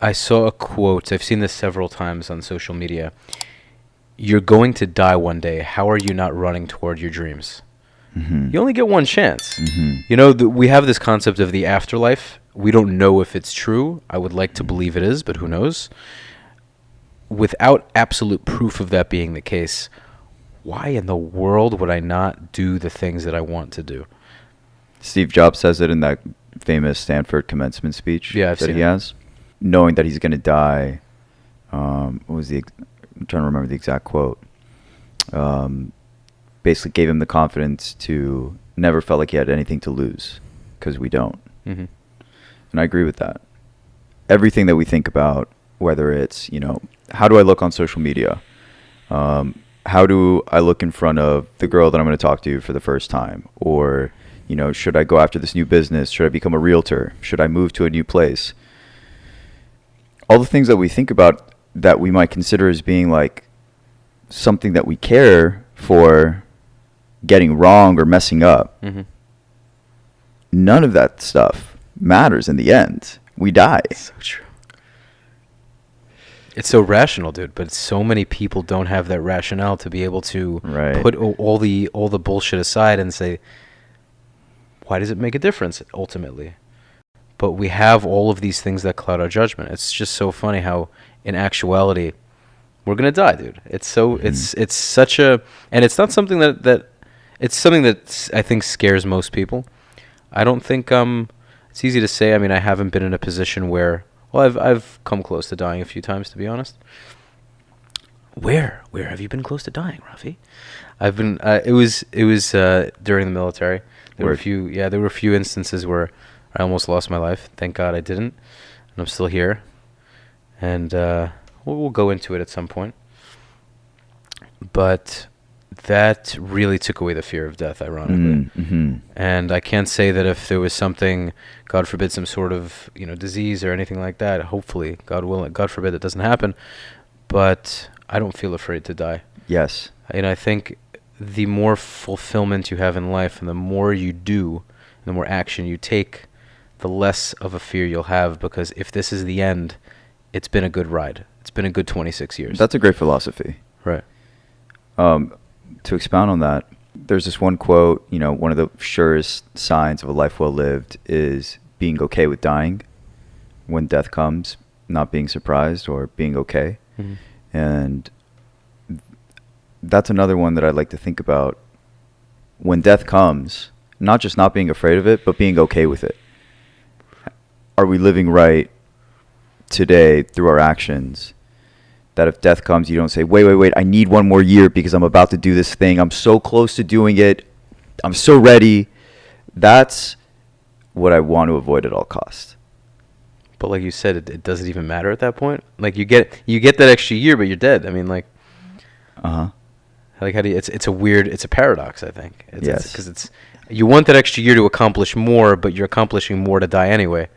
I saw a quote. I've seen this several times on social media. You're going to die one day. How are you not running toward your dreams? Mm-hmm. You only get one chance. Mm-hmm. You know, we have this concept of the afterlife. We don't know if it's true. I would like to believe it is, but who knows? Without absolute proof of that being the case, why in the world would I not do the things that I want to do? Steve Jobs says it in that famous Stanford commencement speech I've that seen he it. has. Knowing that he's going to die, what was I'm trying to remember the exact quote. Basically gave him the confidence to never felt like he had anything to lose, because we don't. Mm-hmm. And I agree with that. Everything that we think about, whether it's, how do I look on social media? How do I look in front of the girl that I'm going to talk to for the first time? Or, should I go after this new business? Should I become a realtor? Should I move to a new place? All the things that we think about that we might consider as being like something that we care for getting wrong or messing up. Mm-hmm. None of that stuff matters in the end. We die. So true. It's so rational, dude, but so many people don't have that rationale to be able to put all the bullshit aside and say, why does it make a difference ultimately? But we have all of these things that cloud our judgment. It's just so funny how, in actuality, we're gonna die, dude. It's so it's such a, and it's not something that it's something that I think scares most people. I don't think it's easy to say. I mean, I haven't been in a position where, well, I've come close to dying a few times, to be honest. Where have you been close to dying, Rafi? I've been. It was during the military. There were a few instances where I almost lost my life. Thank God I didn't, and I'm still here. And we'll go into it at some point. But that really took away the fear of death, ironically. Mm-hmm. And I can't say that if there was something, God forbid, some sort of disease or anything like that. Hopefully, God forbid, it doesn't happen. But I don't feel afraid to die. Yes. And I think the more fulfillment you have in life, and the more you do, and the more action you take, the less of a fear you'll have. Because if this is the end, it's been a good ride. It's been a good 26 years. That's a great philosophy. Right. To expound on that, there's this one quote, one of the surest signs of a life well lived is being okay with dying when death comes, not being surprised or being okay. Mm-hmm. And that's another one that I'd like to think about. When death comes, not just not being afraid of it, but being okay with it. Are we living right today through our actions? That if death comes, you don't say, wait, I need one more year because I'm about to do this thing. I'm so close to doing it. I'm so ready. That's what I want to avoid at all costs. But like you said, it doesn't even matter at that point. Like you get that extra year, but you're dead. I mean, like, like how do you? It's a paradox. I think. Yes. Because you want that extra year to accomplish more, but you're accomplishing more to die anyway.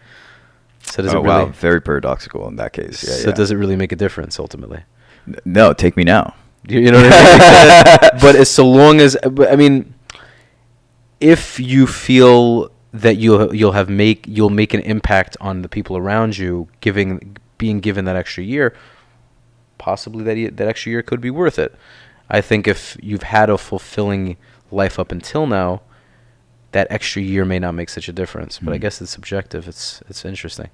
So does it really? Wow, very paradoxical in that case. So does it really make a difference ultimately? No, take me now. You know what I mean? But as so long as, I mean, if you feel that you'll make an impact on the people around you, being given that extra year, possibly that extra year could be worth it. I think if you've had a fulfilling life up until now, that extra year may not make such a difference. But I guess it's subjective. It's interesting.